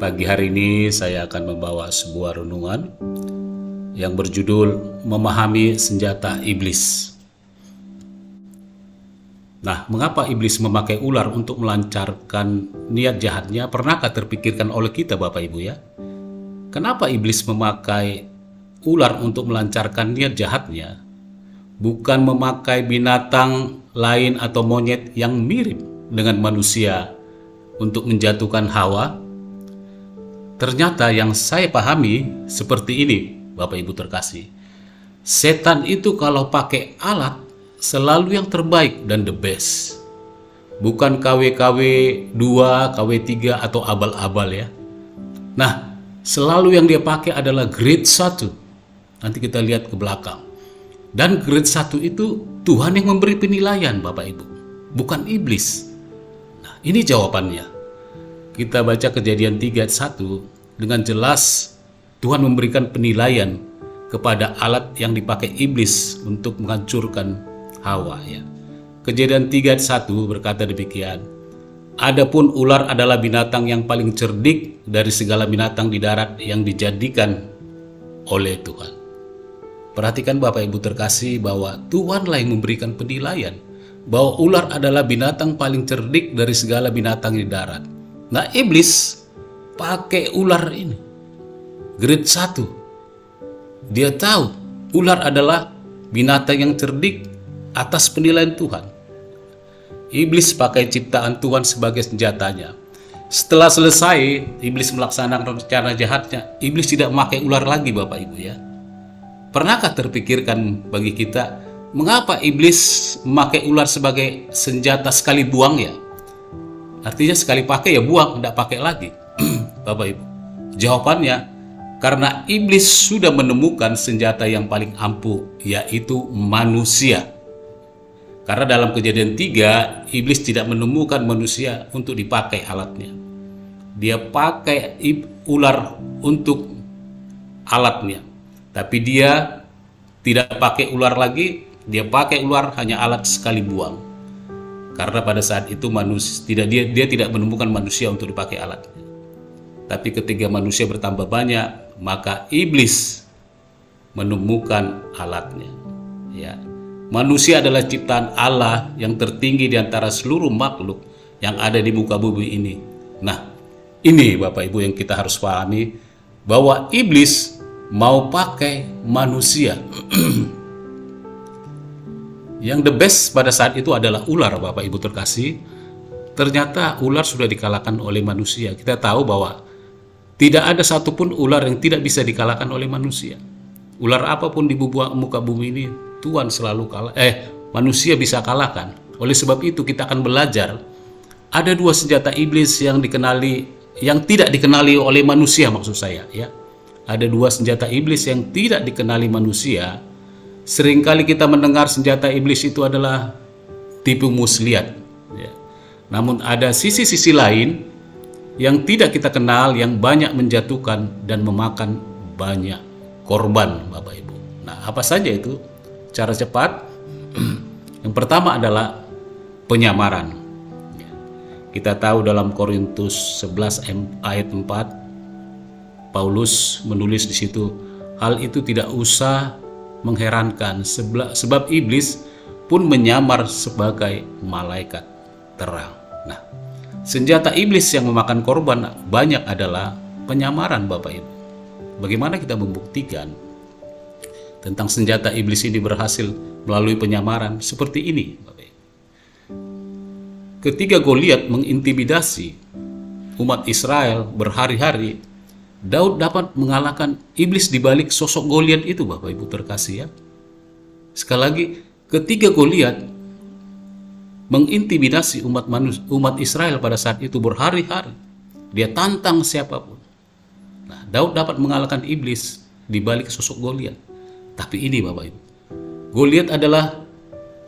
Pagi hari ini saya akan membawa sebuah renungan yang berjudul Memahami Senjata Iblis. Nah, mengapa iblis memakai ular untuk melancarkan niat jahatnya? Pernahkah terpikirkan oleh kita, Bapak Ibu ya? Kenapa iblis memakai ular untuk melancarkan niat jahatnya? Bukan memakai binatang lain atau monyet yang mirip dengan manusia untuk menjatuhkan Hawa? Ternyata yang saya pahami seperti ini, Bapak Ibu terkasih. Setan itu kalau pakai alat selalu yang terbaik dan the best. Bukan KW-KW 2, KW 3 atau abal-abal ya. Nah, selalu yang dia pakai adalah grade 1. Nanti kita lihat ke belakang. Dan grade 1 itu Tuhan yang memberi penilaian, Bapak Ibu, bukan iblis. Nah, ini jawabannya. Kita baca Kejadian 3 ayat 1, dengan jelas Tuhan memberikan penilaian kepada alat yang dipakai iblis untuk menghancurkan Hawa ya. Kejadian 3 ayat 1 berkata demikian. Adapun ular adalah binatang yang paling cerdik dari segala binatang di darat yang dijadikan oleh Tuhan. Perhatikan Bapak Ibu terkasih bahwa Tuhanlah yang memberikan penilaian bahwa ular adalah binatang paling cerdik dari segala binatang di darat. Nah, iblis pakai ular ini grade 1. Dia tahu ular adalah binatang yang cerdik atas penilaian Tuhan. Iblis pakai ciptaan Tuhan sebagai senjatanya. Setelah selesai iblis melaksanakan rencana jahatnya, iblis tidak memakai ular lagi, Bapak Ibu ya. Pernahkah terpikirkan bagi kita mengapa iblis memakai ular sebagai senjata sekali buang ya? Artinya sekali pakai ya buang, tidak pakai lagi. Bapak Ibu, jawabannya karena iblis sudah menemukan senjata yang paling ampuh, yaitu manusia. Karena dalam Kejadian 3, iblis tidak menemukan manusia untuk dipakai alatnya. Dia pakai ular untuk alatnya. Tapi dia tidak pakai ular lagi, dia pakai ular hanya alat sekali buang. Karena pada saat itu dia tidak menemukan manusia untuk dipakai alatnya. Tapi ketika manusia bertambah banyak, maka iblis menemukan alatnya. Ya. Manusia adalah ciptaan Allah yang tertinggi di antara seluruh makhluk yang ada di muka bumi ini. Nah, ini Bapak Ibu yang kita harus pahami, bahwa iblis mau pakai manusia. Yang the best pada saat itu adalah ular, Bapak Ibu terkasih. Ternyata ular sudah dikalahkan oleh manusia. Kita tahu bahwa tidak ada satupun ular yang tidak bisa dikalahkan oleh manusia. Ular apapun di muka bumi ini, Tuhan selalu manusia bisa kalahkan. Oleh sebab itu kita akan belajar ada dua senjata iblis yang tidak dikenali oleh manusia, maksud saya ya. Ada dua senjata iblis yang tidak dikenali manusia. Seringkali kita mendengar senjata iblis itu adalah tipu muslihat ya. Namun ada sisi-sisi lain yang tidak kita kenal, yang banyak menjatuhkan dan memakan banyak korban, Bapak Ibu. Nah, apa saja itu? Cara cepat. Yang pertama adalah penyamaran. Kita tahu dalam Korintus 11 ayat 4, Paulus menulis di situ, hal itu tidak usah mengherankan sebab iblis pun menyamar sebagai malaikat terang. Nah, senjata iblis yang memakan korban banyak adalah penyamaran, Bapak Ibu. Bagaimana kita membuktikan tentang senjata iblis ini berhasil melalui penyamaran seperti ini, Bapak Ibu. Ketika Goliat mengintimidasi umat Israel berhari-hari, Daud dapat mengalahkan iblis di balik sosok Goliat itu, Bapak Ibu terkasih ya. Sekali lagi, ketika Goliat mengintimidasi umat Israel pada saat itu berhari-hari, dia tantang siapapun. Nah, Daud dapat mengalahkan iblis di balik sosok Goliat. Tapi ini Bapak Ibu, Goliat adalah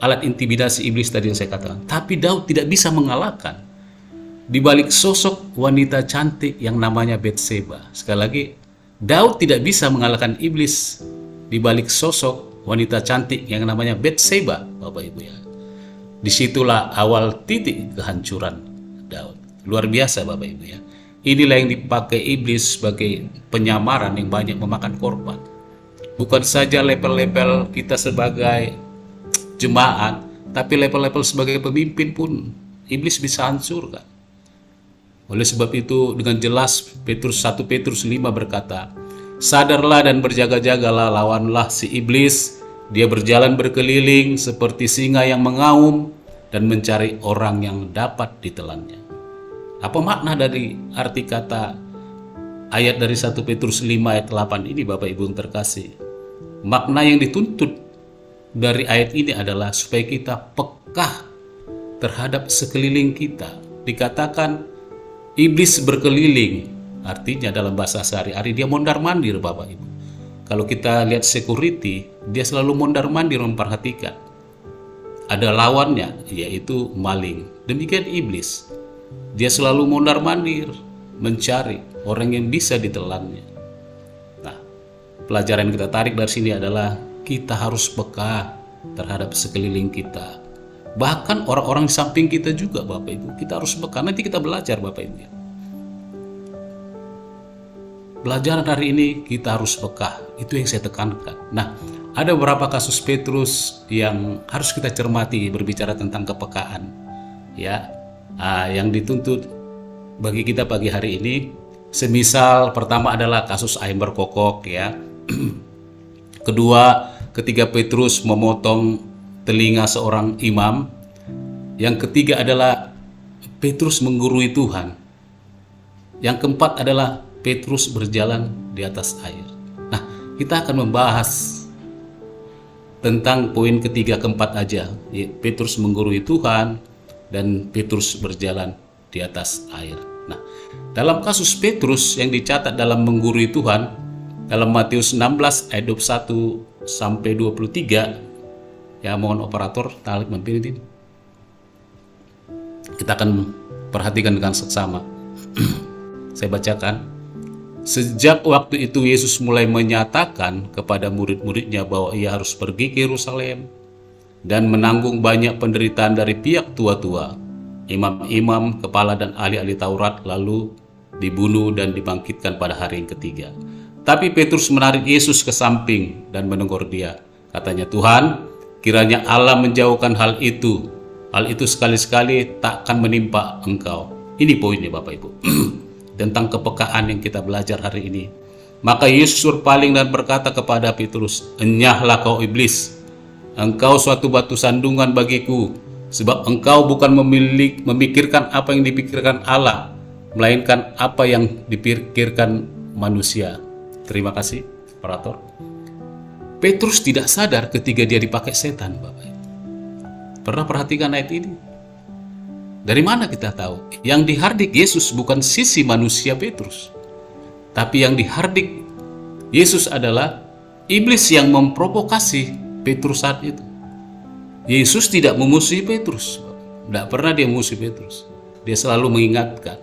alat intimidasi iblis tadi yang saya katakan. Tapi Daud tidak bisa mengalahkan di balik sosok wanita cantik yang namanya Betseba. Sekali lagi, Daud tidak bisa mengalahkan iblis di balik sosok wanita cantik yang namanya Betseba, Bapak Ibu ya. Disitulah awal titik kehancuran Daud. Luar biasa Bapak Ibu ya. inilah yang dipakai iblis sebagai penyamaran yang banyak memakan korban. Bukan saja level-level kita sebagai jemaat, tapi level-level sebagai pemimpin pun iblis bisa hancurkan. Oleh sebab itu dengan jelas 1 Petrus 5 berkata, sadarlah dan berjaga-jagalah, lawanlah si iblis. Dia berjalan berkeliling seperti singa yang mengaum dan mencari orang yang dapat ditelannya. Apa makna dari arti kata ayat dari 1 Petrus 5 ayat 8 ini, Bapak Ibu yang terkasih? Makna yang dituntut dari ayat ini adalah supaya kita peka terhadap sekeliling kita. Dikatakan iblis berkeliling, artinya dalam bahasa sehari-hari dia mondar-mandir, Bapak Ibu. Kalau kita lihat security, dia selalu mondar-mandir memperhatikan. Ada lawannya, yaitu maling. Demikian iblis. Dia selalu mondar-mandir mencari orang yang bisa ditelannya. Nah, pelajaran yang kita tarik dari sini adalah kita harus peka terhadap sekeliling kita. Bahkan orang-orang di samping kita juga, Bapak Ibu. Kita harus peka. Nanti kita belajar, Bapak Ibu. Pelajaran hari ini kita harus peka. Itu yang saya tekankan. Nah, ada beberapa kasus Petrus yang harus kita cermati berbicara tentang kepekaan. Ya, yang dituntut bagi kita pagi hari ini, semisal pertama adalah kasus ayam berkokok, ya. Kedua, ketika Petrus memotong telinga seorang imam. Yang ketiga adalah Petrus menggurui Tuhan. Yang keempat adalah Petrus berjalan di atas air. Nah, kita akan membahas tentang poin ketiga keempat aja. Petrus menggurui Tuhan dan Petrus berjalan di atas air. Nah, dalam kasus Petrus yang dicatat dalam menggurui Tuhan, dalam Matius 16 ayat 21 sampai 23, ya mohon operator tarik mampir ini. Kita akan perhatikan dengan seksama. Saya bacakan. Sejak waktu itu Yesus mulai menyatakan kepada murid-muridnya bahwa ia harus pergi ke Yerusalem dan menanggung banyak penderitaan dari pihak tua-tua, imam-imam, kepala dan ahli-ahli Taurat, lalu dibunuh dan dibangkitkan pada hari yang ketiga. Tapi Petrus menarik Yesus ke samping dan menegur dia. Katanya, Tuhan, kiranya Allah menjauhkan hal itu. Hal itu sekali-sekali takkan menimpa engkau. Ini poinnya, Bapak Ibu. Tentang kepekaan yang kita belajar hari ini. Maka Yesus berpaling dan berkata kepada Petrus, enyahlah kau iblis, engkau suatu batu sandungan bagiku, sebab engkau bukan memikirkan apa yang dipikirkan Allah, melainkan apa yang dipikirkan manusia. Terima kasih, operator. Petrus tidak sadar ketika dia dipakai setan, Bapak. Pernah perhatikan ayat ini? Dari mana kita tahu? Yang dihardik Yesus bukan sisi manusia Petrus, tapi yang dihardik Yesus adalah iblis yang memprovokasi Petrus saat itu. Yesus tidak memusuhi Petrus. Tidak pernah dia memusuhi Petrus. Dia selalu mengingatkan,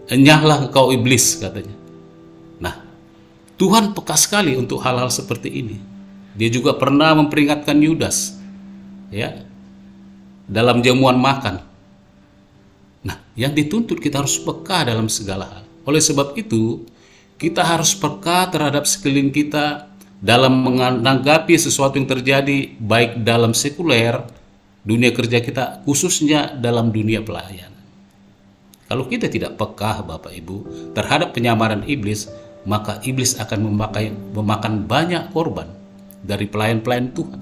enyahlah engkau iblis, katanya. Nah, Tuhan peka sekali untuk hal-hal seperti ini. Dia juga pernah memperingatkan Yudas, ya, dalam jamuan makan. Nah, yang dituntut kita harus peka dalam segala hal. Oleh sebab itu, kita harus peka terhadap sekeliling kita dalam menanggapi sesuatu yang terjadi, baik dalam sekuler, dunia kerja kita, khususnya dalam dunia pelayanan. Kalau kita tidak peka, Bapak Ibu, terhadap penyamaran iblis, maka iblis akan memakan banyak korban dari pelayan-pelayan Tuhan,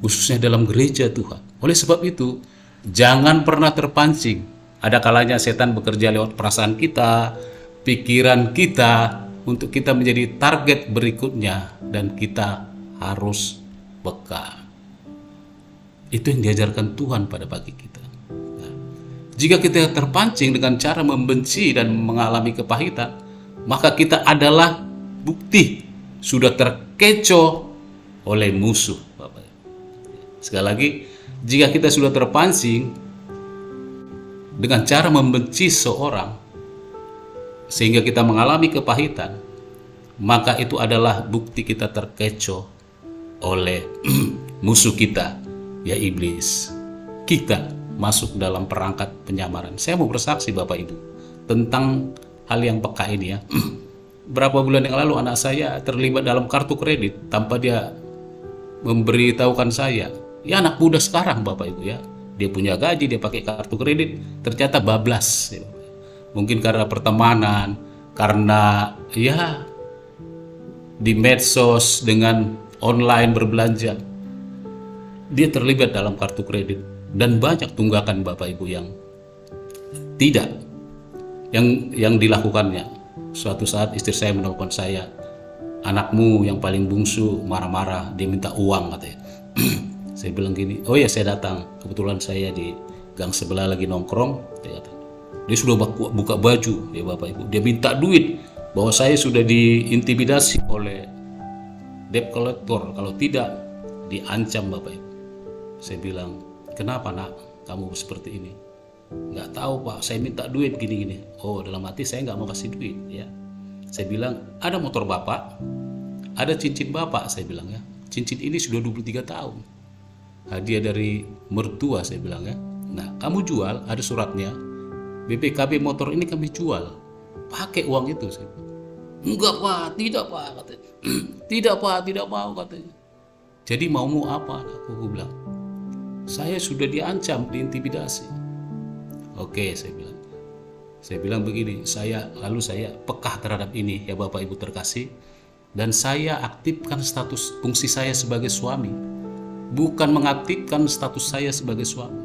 khususnya dalam gereja Tuhan. Oleh sebab itu, jangan pernah terpancing. Ada kalanya setan bekerja lewat perasaan kita, pikiran kita, untuk kita menjadi target berikutnya, dan kita harus peka. Itu yang diajarkan Tuhan pada bagi kita. Nah, jika kita terpancing dengan cara membenci dan mengalami kepahitan, maka kita adalah bukti sudah terkecoh oleh musuh, Bapak. Sekali lagi, jika kita sudah terpancing dengan cara membenci seorang sehingga kita mengalami kepahitan, maka itu adalah bukti kita terkecoh oleh musuh kita, ya iblis. Kita masuk dalam perangkat penyamaran. Saya mau bersaksi, Bapak Ibu, tentang hal yang peka ini ya. Berapa bulan yang lalu anak saya terlibat dalam kartu kredit tanpa dia memberitahukan saya. Ya anak muda sekarang Bapak Ibu ya. Dia punya gaji, dia pakai kartu kredit, ternyata bablas. Ya. Mungkin karena pertemanan, karena ya di medsos dengan online berbelanja. Dia terlibat dalam kartu kredit dan banyak tunggakan Bapak Ibu yang tidak yang dilakukannya. Suatu saat istri saya menelpon saya, anakmu yang paling bungsu marah-marah, dia minta uang katanya. Saya bilang gini, oh ya saya datang, kebetulan saya di gang sebelah lagi nongkrong. Dia sudah buka baju ya Bapak Ibu, dia minta duit bahwa saya sudah diintimidasi oleh debt collector, kalau tidak diancam Bapak Ibu. Saya bilang, kenapa nak kamu seperti ini? Nggak tahu Pak, saya minta duit gini-gini. Oh dalam hati saya nggak mau kasih duit ya. Saya bilang, ada motor Bapak, ada cincin Bapak, saya bilang ya. Cincin ini sudah 23 tahun. Hadiah dari mertua, saya bilang ya. Nah kamu jual, ada suratnya, BPKB motor ini kami jual, pakai uang itu. Saya bilang, enggak Pak, tidak Pak katanya. Tidak Pak, tidak mau katanya. Jadi maumu apa? Aku bilang, saya sudah diancam, diintimidasi. Oke, saya bilang begini, lalu saya peka terhadap ini ya Bapak Ibu terkasih, dan saya aktifkan status fungsi saya sebagai suami, bukan mengaktifkan status saya sebagai suami.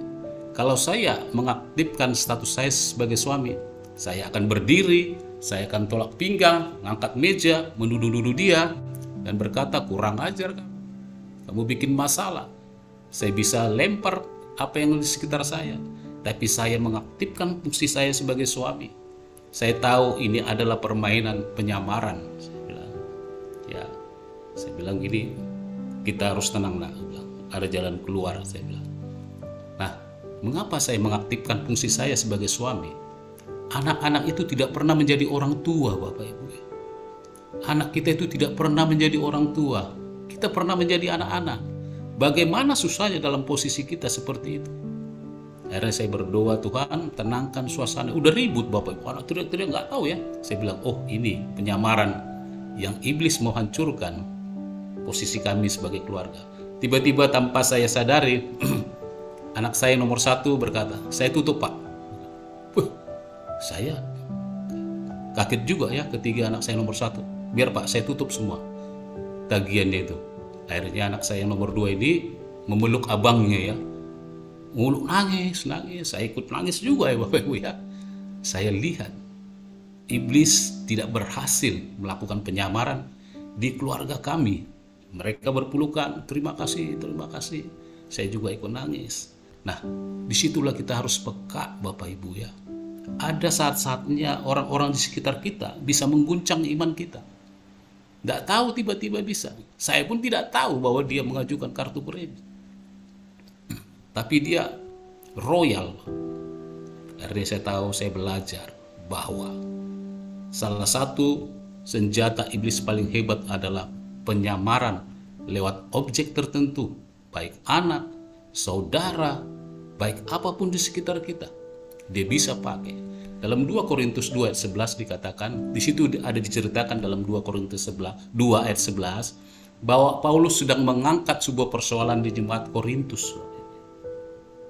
Kalau saya mengaktifkan status saya sebagai suami, saya akan berdiri, saya akan tolak pinggang, ngangkat meja, menuduh-nuduh dia, dan berkata, kurang ajar kamu bikin masalah. Saya bisa lempar apa yang di sekitar saya, tapi saya mengaktifkan fungsi saya sebagai suami. Saya tahu ini adalah permainan penyamaran. Saya bilang gini, kita harus tenang nak. Ada jalan keluar, saya bilang. Nah, mengapa saya mengaktifkan fungsi saya sebagai suami? Anak-anak itu tidak pernah menjadi orang tua, Bapak Ibu. Anak kita itu tidak pernah menjadi orang tua. Kita pernah menjadi anak-anak. Bagaimana susahnya dalam posisi kita seperti itu. Akhirnya saya berdoa, Tuhan tenangkan suasana. Udah ribut Bapak Ibu, anak teriak-teriak nggak tahu ya. Saya bilang, oh ini penyamaran yang iblis mau hancurkan posisi kami sebagai keluarga. Tiba-tiba tanpa saya sadari, anak saya nomor 1 berkata, saya tutup Pak. Saya kaget juga ya ketika anak saya nomor 1. Biar Pak, saya tutup semua tagihannya itu. Akhirnya anak saya yang nomor 2 ini memeluk abangnya ya. Muluk nangis. Saya ikut nangis juga ya Bapak Ibu ya. Saya lihat iblis tidak berhasil melakukan penyamaran di keluarga kami. Mereka berpelukan, terima kasih. Saya juga ikut nangis. Nah, disitulah kita harus peka Bapak Ibu ya. Ada saat-saatnya orang-orang di sekitar kita bisa mengguncang iman kita. Tidak tahu tiba-tiba bisa. Saya pun tidak tahu bahwa dia mengajukan kartu kredit. Tapi dia royal. Akhirnya saya tahu, saya belajar bahwa salah satu senjata iblis paling hebat adalah penyamaran lewat objek tertentu, baik anak, saudara, baik apapun di sekitar kita. Dia bisa pakai. Dalam 2 Korintus 2 ayat 11 dikatakan, di situ ada diceritakan dalam 2 Korintus 2 ayat 11 bahwa Paulus sedang mengangkat sebuah persoalan di jemaat Korintus.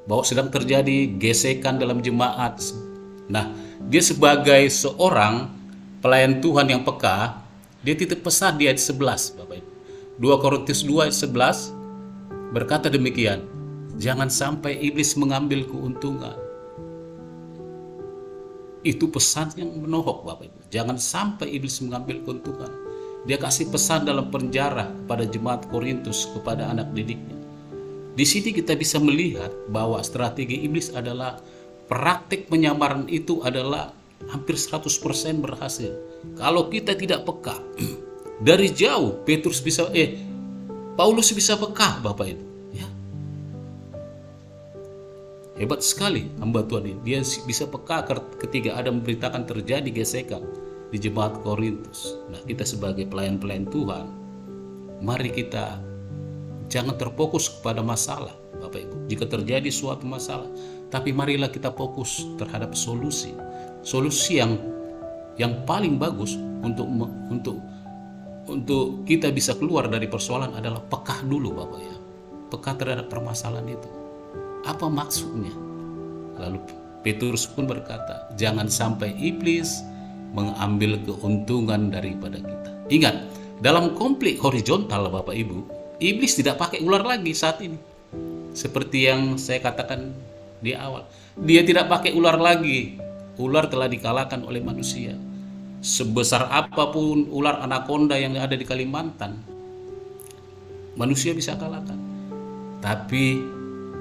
Bahwa sedang terjadi gesekan dalam jemaat. Nah, dia sebagai seorang pelayan Tuhan yang peka, dia titip pesan di ayat 11 Bapak Ibu. 2 Korintus 2 ayat 11 berkata demikian, jangan sampai iblis mengambil keuntungan. Itu pesan yang menohok Bapak Ibu. Jangan sampai iblis mengambil keuntungan. Dia kasih pesan dalam penjara kepada jemaat Korintus, kepada anak didiknya. Di sini kita bisa melihat bahwa strategi iblis adalah praktik penyamaran itu adalah hampir 100% berhasil. Kalau kita tidak peka, dari jauh Paulus bisa peka Bapak Ibu. Ya. Hebat sekali hamba Tuhan ini. Dia bisa peka ketika ada memberitakan terjadi gesekan di jemaat Korintus. Nah, kita sebagai pelayan-pelayan Tuhan, mari kita jangan terfokus kepada masalah Bapak Ibu. Jika terjadi suatu masalah, tapi marilah kita fokus terhadap solusi. Solusi yang paling bagus untuk kita bisa keluar dari persoalan adalah peka dulu Bapak ya. Peka terhadap permasalahan itu. Apa maksudnya? Lalu Petrus pun berkata, jangan sampai iblis mengambil keuntungan daripada kita. Ingat, dalam konflik horizontal Bapak Ibu, iblis tidak pakai ular lagi saat ini. Seperti yang saya katakan di awal, dia tidak pakai ular lagi. Ular telah dikalahkan oleh manusia. Sebesar apapun ular anaconda yang ada di Kalimantan, manusia bisa kalahkan. Tapi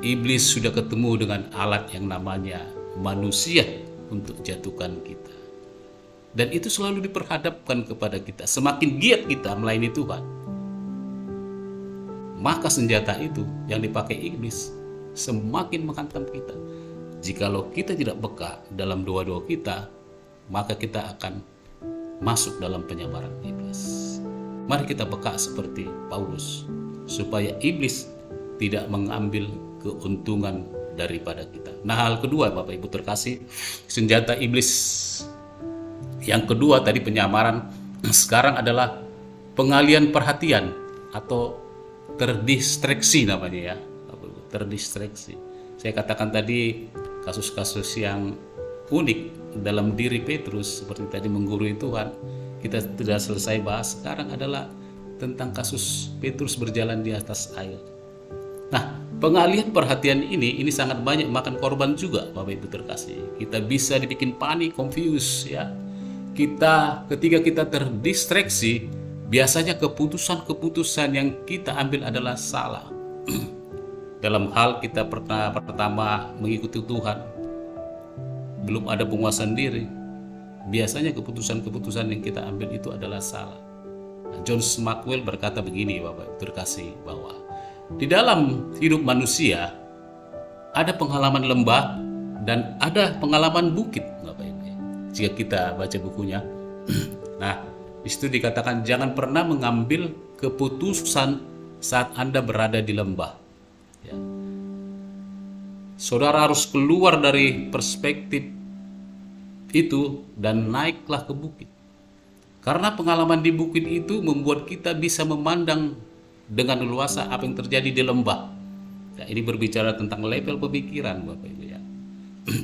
iblis sudah ketemu dengan alat yang namanya manusia untuk jatuhkan kita. Dan itu selalu diperhadapkan kepada kita. Semakin giat kita melayani Tuhan, maka senjata itu yang dipakai iblis semakin menghantam kita. Jikalau kita tidak peka dalam doa-doa kita, maka kita akan masuk dalam penyabaran iblis. Mari kita peka seperti Paulus, supaya iblis tidak mengambil keuntungan daripada kita. Nah, hal kedua Bapak Ibu terkasih, senjata iblis yang kedua tadi penyamaran, sekarang adalah pengalian perhatian atau terdistraksi namanya ya. Terdistraksi. Saya katakan tadi kasus-kasus yang unik dalam diri Petrus, seperti tadi menggurui Tuhan, kita sudah selesai bahas. Sekarang adalah tentang kasus Petrus berjalan di atas air. Nah, pengalihan perhatian ini sangat banyak makan korban juga Bapak Ibu terkasih. Kita bisa dibikin panik, confused ya. Ketika kita terdistraksi, biasanya keputusan-keputusan yang kita ambil adalah salah. Dalam hal kita pertama mengikuti Tuhan, belum ada penguasaan diri, biasanya keputusan-keputusan yang kita ambil itu adalah salah. John Maxwell berkata begini Bapak terkasih, bahwa di dalam hidup manusia ada pengalaman lembah dan ada pengalaman bukit Bapak Ibu. Jika kita baca bukunya, nah disitu dikatakan jangan pernah mengambil keputusan saat Anda berada di lembah. Ya. Saudara harus keluar dari perspektif itu dan naiklah ke bukit. Karena pengalaman di bukit itu membuat kita bisa memandang dengan leluasa apa yang terjadi di lembah. Ya, ini berbicara tentang level pemikiran Bapak Ibu ya.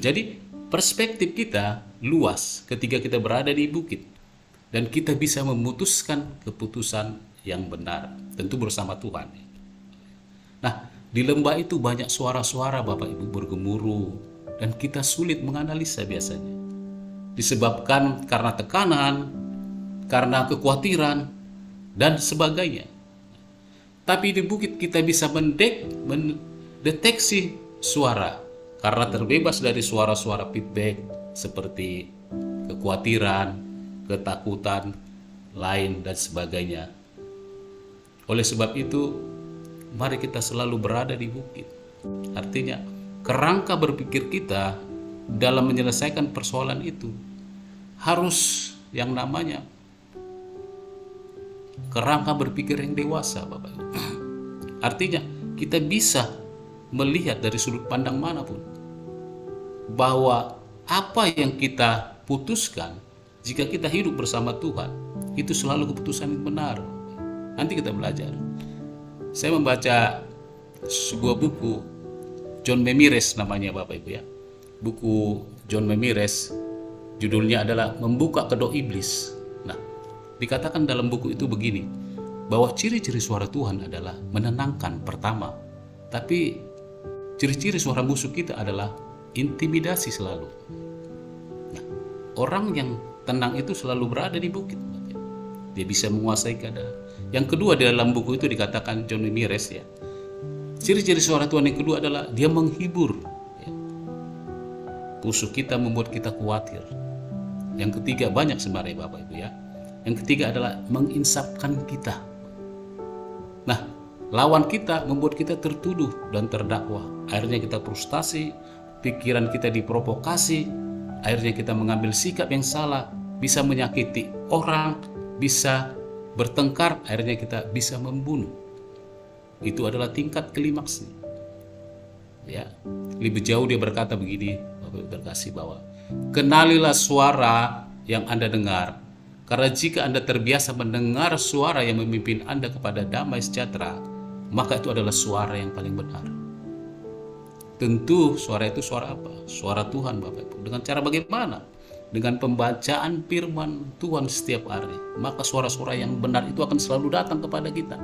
Jadi perspektif kita luas ketika kita berada di bukit dan kita bisa memutuskan keputusan yang benar, tentu bersama Tuhan. Nah, di lembah itu banyak suara-suara Bapak Ibu bergemuruh dan kita sulit menganalisa biasanya. Disebabkan karena tekanan, karena kekhawatiran dan sebagainya. Tapi di bukit kita bisa mendeteksi suara karena terbebas dari suara-suara feedback seperti kekhawatiran, ketakutan, lain dan sebagainya. Oleh sebab itu, mari kita selalu berada di bukit. Artinya, kerangka berpikir kita dalam menyelesaikan persoalan itu harus yang namanya kerangka berpikir yang dewasa, Bapak Ibu. Artinya, kita bisa melihat dari sudut pandang manapun bahwa apa yang kita putuskan jika kita hidup bersama Tuhan itu selalu keputusan yang benar. Nanti kita belajar. Saya membaca sebuah buku John Memires namanya Bapak Ibu ya. Buku John Memires judulnya adalah Membuka Kedok Iblis. Nah, dikatakan dalam buku itu begini, bahwa ciri-ciri suara Tuhan adalah menenangkan pertama, tapi ciri-ciri suara musuh kita adalah intimidasi selalu. Nah, orang yang tenang itu selalu berada di bukit. Dia bisa menguasai keadaan. Yang kedua, di dalam buku itu dikatakan John Memires ya, ciri-ciri suara Tuhan yang kedua adalah dia menghibur ya. Musuh kita membuat kita khawatir. Yang ketiga, banyak sebenarnya Bapak Ibu ya. Yang ketiga adalah menginsafkan kita. Nah, lawan kita membuat kita tertuduh dan terdakwa. Akhirnya kita frustasi, pikiran kita diprovokasi, akhirnya kita mengambil sikap yang salah, bisa menyakiti orang, bisa bertengkar, akhirnya kita bisa membunuh. Itu adalah tingkat klimaksnya. Ya, lebih jauh dia berkata begini, Bapak Ibu terkasih, bahwa kenalilah suara yang Anda dengar. Karena jika Anda terbiasa mendengar suara yang memimpin Anda kepada damai sejahtera, maka itu adalah suara yang paling benar. Tentu suara itu suara apa? Suara Tuhan, Bapak Ibu. Dengan cara bagaimana? Dengan pembacaan firman Tuhan setiap hari. Maka suara-suara yang benar itu akan selalu datang kepada kita.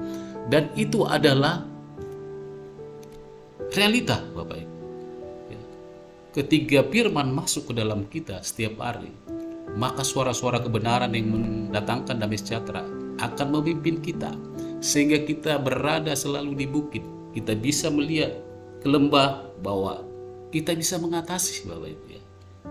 Dan itu adalah realita, Bapak Ibu. Ketika firman masuk ke dalam kita setiap hari, maka suara-suara kebenaran yang mendatangkan damai sejahtera akan memimpin kita, sehingga kita berada selalu di bukit. Kita bisa melihat ke lembah bahwa kita bisa mengatasi, Bapak Ibu ya.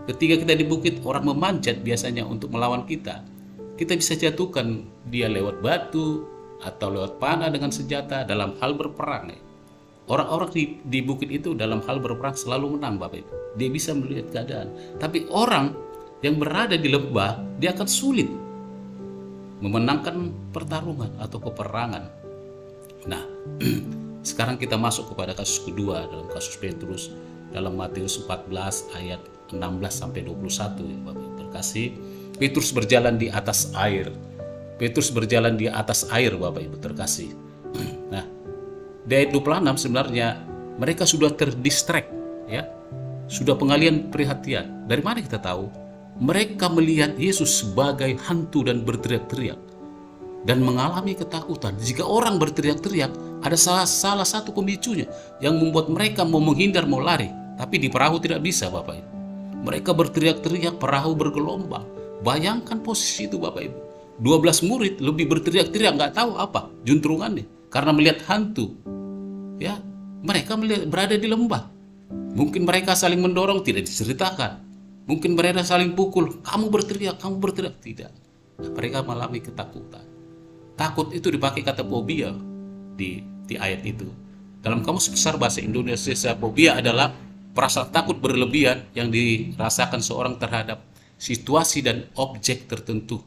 Ketika kita di bukit, orang memanjat biasanya untuk melawan kita. Kita bisa jatuhkan dia lewat batu atau lewat panah dengan senjata dalam hal berperang. Orang-orang di bukit itu dalam hal berperang selalu menang, Bapak Ibu. Dia bisa melihat keadaan. Tapi orang yang berada di lembah, dia akan sulit memenangkan pertarungan atau peperangan. Nah, sekarang kita masuk kepada kasus kedua dalam kasus Petrus dalam Matius 14 ayat 16 sampai 21 ya Bapak Ibu terkasih. Petrus berjalan di atas air. Petrus berjalan di atas air, Bapak Ibu terkasih. Nah, di ayat 26 sebenarnya mereka sudah terdistract ya. Sudah pengalian perhatian. Dari mana kita tahu? Mereka melihat Yesus sebagai hantu dan berteriak-teriak dan mengalami ketakutan. Jika orang berteriak-teriak, ada salah satu pemicunya yang membuat mereka mau menghindar, mau lari. Tapi di perahu tidak bisa, Bapak Ibu. Mereka berteriak-teriak, perahu bergelombang. Bayangkan posisi itu, Bapak Ibu. 12 murid lebih berteriak-teriak, nggak tahu apa juntrungannya karena melihat hantu. Ya, mereka berada di lembah. Mungkin mereka saling mendorong, tidak diceritakan. Mungkin mereka saling pukul, kamu berteriak, tidak. Mereka mengalami ketakutan. Takut itu dipakai kata fobia di ayat itu. Dalam Kamus Besar Bahasa Indonesia, fobia adalah perasaan takut berlebihan yang dirasakan seorang terhadap situasi dan objek tertentu,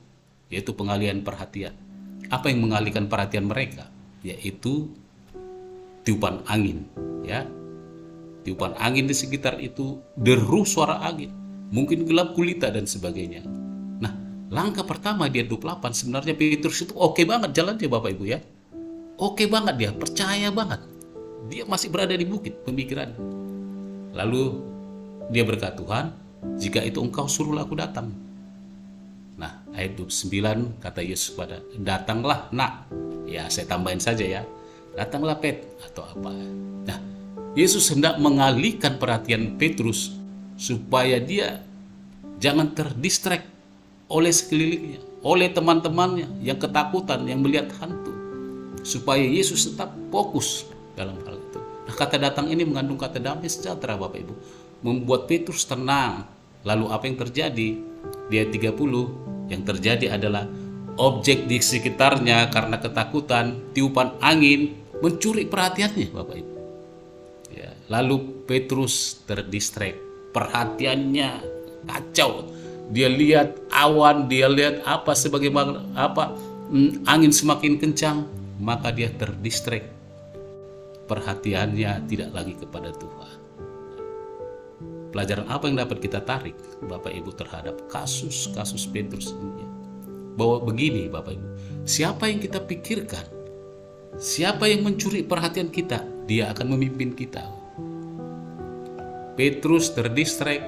yaitu pengalihan perhatian. Apa yang mengalihkan perhatian mereka? Yaitu tiupan angin, ya. Tiupan angin di sekitar itu, deru suara angin, mungkin gelap gulita dan sebagainya. Nah, langkah pertama di ayat 28 sebenarnya Petrus itu oke banget jalannya, Bapak Ibu ya. Oke banget dia, percaya banget. Dia masih berada di bukit pemikirannya. Lalu dia berkata, Tuhan, jika itu engkau suruhlah aku datang. Nah, ayat 29 kata Yesus pada, datanglah nak. Ya, saya tambahin saja ya. Datanglah Pet atau apa. Nah, Yesus hendak mengalihkan perhatian Petrus supaya dia jangan terdistract oleh sekelilingnya, oleh teman-temannya yang ketakutan, yang melihat hantu, supaya Yesus tetap fokus dalam hal itu. Nah, kata datang ini mengandung kata damai sejahtera, Bapak Ibu, membuat Petrus tenang. Lalu apa yang terjadi? Di ayat 30 yang terjadi adalah objek di sekitarnya karena ketakutan, tiupan angin mencuri perhatiannya, Bapak Ibu. Ya, lalu Petrus terdistract. Perhatiannya kacau. Dia lihat awan, dia lihat apa sebagaimana apa angin semakin kencang, maka dia terdistract. Perhatiannya tidak lagi kepada Tuhan. Pelajaran apa yang dapat kita tarik, Bapak Ibu, terhadap kasus-kasus Petrus ini? Bahwa begini, Bapak Ibu, siapa yang kita pikirkan, siapa yang mencuri perhatian kita, dia akan memimpin kita. Petrus terdistract,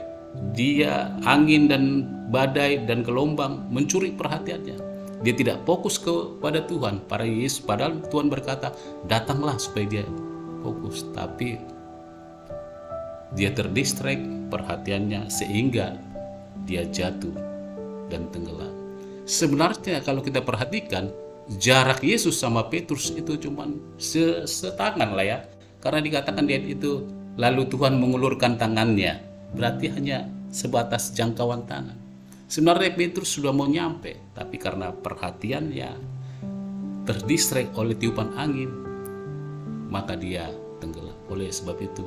dia angin dan badai dan gelombang mencuri perhatiannya. Dia tidak fokus kepada Tuhan, para Yesus. Padahal Tuhan berkata, datanglah supaya dia fokus. Tapi dia terdistract perhatiannya sehingga dia jatuh dan tenggelam. Sebenarnya kalau kita perhatikan, jarak Yesus sama Petrus itu cuma setangan lah ya. Karena dikatakan dia itu, lalu Tuhan mengulurkan tangannya, berarti hanya sebatas jangkauan tangan. Sebenarnya Petrus sudah mau nyampe, tapi karena perhatiannya terdistract oleh tiupan angin, maka dia tenggelam. Oleh sebab itu,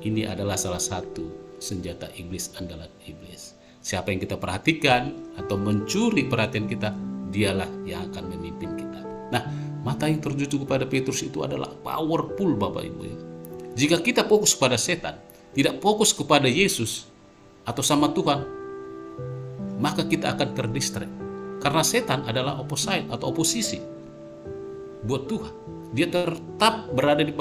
ini adalah salah satu senjata iblis, andalan iblis. Siapa yang kita perhatikan atau mencuri perhatian kita, dialah yang akan memimpin kita. Nah, mata yang tertuju kepada Petrus itu adalah powerful, Bapak Ibu ya. Jika kita fokus pada setan, tidak fokus kepada Yesus atau sama Tuhan, maka kita akan terdistract. Karena setan adalah opposite atau oposisi buat Tuhan. Dia tetap berada di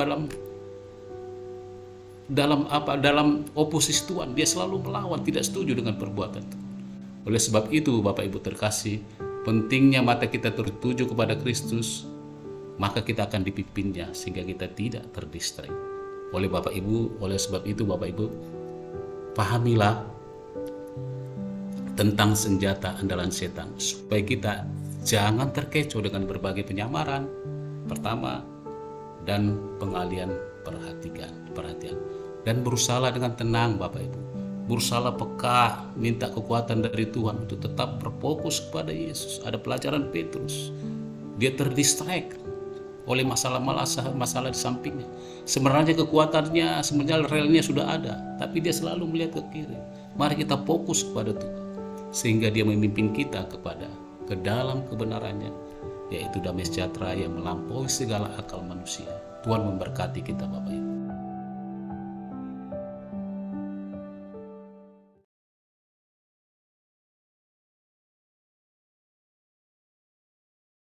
dalam oposisi Tuhan. Dia selalu melawan, tidak setuju dengan perbuatan Tuhan. Oleh sebab itu, Bapak Ibu terkasih, pentingnya mata kita tertuju kepada Kristus, maka kita akan dipimpinnya sehingga kita tidak terdistract oleh Bapak Ibu. Oleh sebab itu, Bapak Ibu, pahamilah tentang senjata andalan setan supaya kita jangan terkecoh dengan berbagai penyamaran pertama dan pengalian perhatian, dan berusaha dengan tenang, Bapak Ibu. Berusaha peka, minta kekuatan dari Tuhan untuk tetap berfokus kepada Yesus. Ada pelajaran Petrus, dia terdistract oleh masalah di sampingnya. Sebenarnya kekuatannya, sebenarnya relnya sudah ada, tapi dia selalu melihat ke kiri. Mari kita fokus kepada Tuhan, sehingga dia memimpin kita ke dalam kebenarannya, yaitu damai sejahtera yang melampaui segala akal manusia. Tuhan memberkati kita, Bapak Ibu.